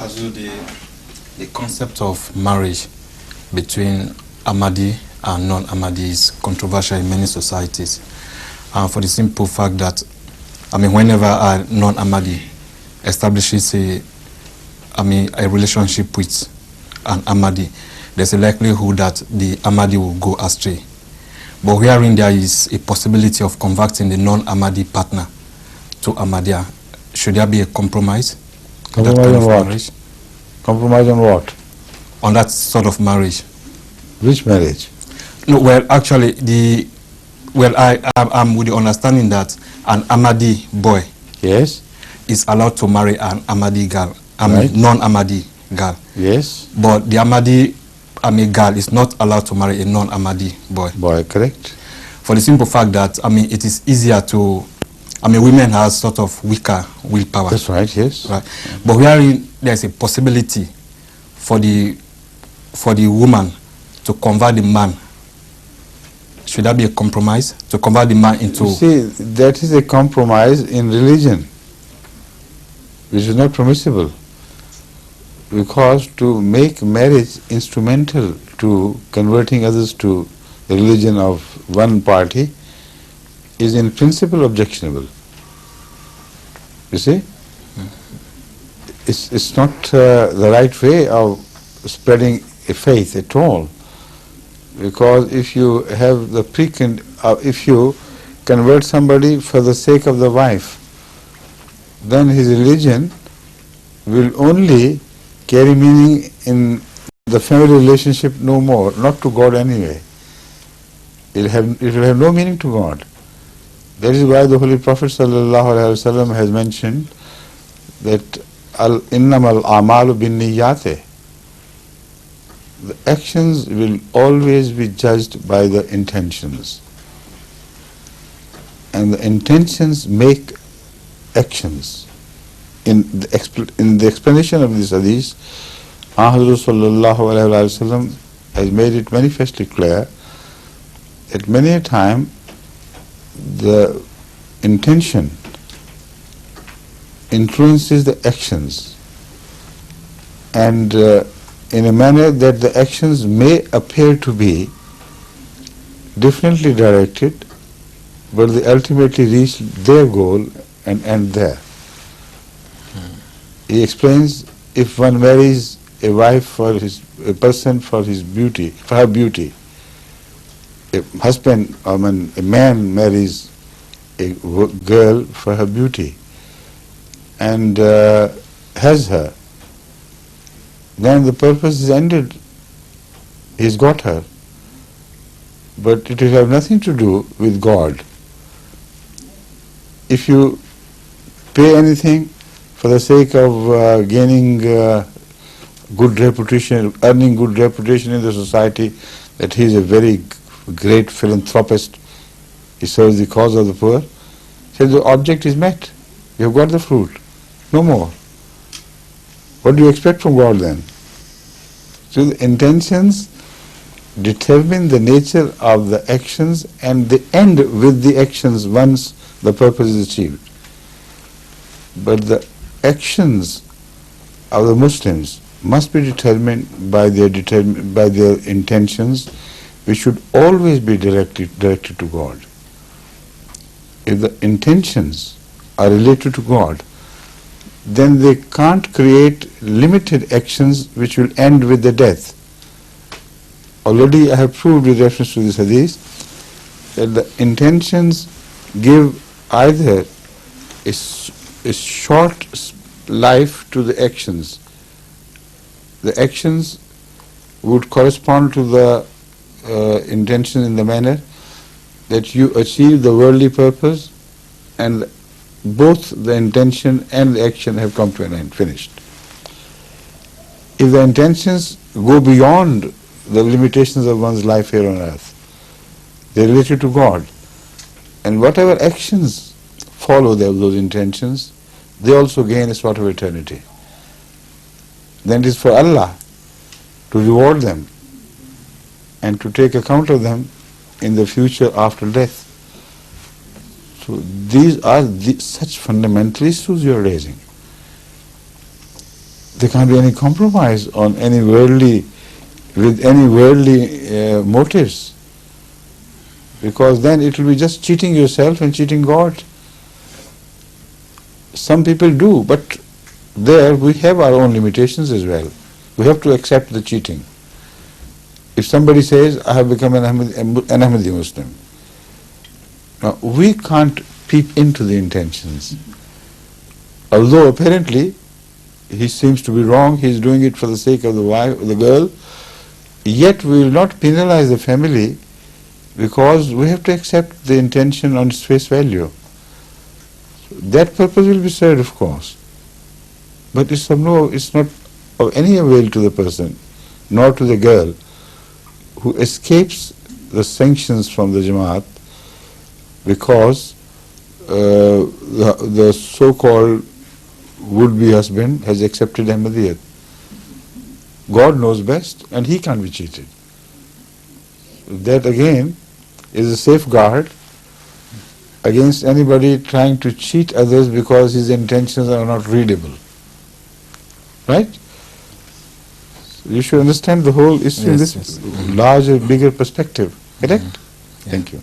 Hazul, the concept of marriage between Ahmadi and non-Ahmadi is controversial in many societies, for the simple fact that, whenever a non-Ahmadi establishes a relationship with an Ahmadi, there's a likelihood that the Ahmadi will go astray. But wherein there is a possibility of converting the non-Ahmadi partner to Ahmadiyya, should there be a compromise? Compromise on what? Marriage? Compromise on what? On that sort of marriage. Which marriage? No, well, actually, I'm with the understanding that an Ahmadi boy, yes, is allowed to marry an Ahmadi girl, right, non-Ahmadi girl. Yes. But the Ahmadi girl is not allowed to marry a non-Ahmadi boy. Boy, correct. For the simple fact that, it is easier to, women have sort of weaker willpower. That's right, yes. Right. But wherein there's a possibility for the woman to convert the man, should that be a compromise? To convert the man into... You see, that is a compromise in religion, which is not permissible. Because to make marriage instrumental to converting others to the religion of one party is in principle objectionable. You see? It's not the right way of spreading a faith at all. Because if you have the if you convert somebody for the sake of the wife, then his religion will only carry meaning in the family relationship no more, not to God anyway. It will have no meaning to God. That is why the Holy Prophet ﷺ has mentioned that innamal a'malu binniyate. The actions will always be judged by the intentions. And the intentions make actions. In the explanation of this hadith, Ahmadi Muslim has made it manifestly clear that many a time the intention influences the actions, and in a manner that the actions may appear to be differently directed, but they ultimately reach their goal and end there. He explains, if one marries a wife a person for her beauty, a husband or a man marries a girl for her beauty and has her, then the purpose is ended. He's got her. But it will have nothing to do with God. If you pay anything for the sake of gaining good reputation, earning good reputation in the society, that he is a very great philanthropist, he serves the cause of the poor, so the object is met. You have got the fruit. No more. What do you expect from God then? So the intentions determine the nature of the actions, and they end with the actions once the purpose is achieved. But the actions of the Muslims must be determined by their intentions, which should always be directed to God. If the intentions are related to God, then they can't create limited actions which will end with the death. Already I have proved with reference to this hadith that the intentions give either a short life to the actions. The actions would correspond to the intention in the manner that you achieve the worldly purpose, and both the intention and the action have come to an end, finished. If the intentions go beyond the limitations of one's life here on earth, they are related to God, and whatever actions follow those intentions, they also gain a sort of eternity. Then it is for Allah to reward them and to take account of them in the future after death. So these are such fundamental issues you are raising. there can't be any compromise on any worldly, with any worldly motives, because then it will be just cheating yourself and cheating God. Some people do, but there we have our own limitations as well. We have to accept the cheating. If somebody says, I have become an Ahmadi Muslim, now we can't peep into the intentions. Although apparently he seems to be wrong, he is doing it for the sake of the wife, the girl, yet we will not penalize the family, because we have to accept the intention on its face value. That purpose will be served, of course, but it's not of any avail to the person, nor to the girl who escapes the sanctions from the Jamma'at because the so-called would-be husband has accepted Ahmadiyyat. God knows best, and he can't be cheated. That again is a safeguard against anybody trying to cheat others because his intentions are not readable. Right? You should understand the whole issue in this larger, bigger perspective. Correct? Yeah. Thank you.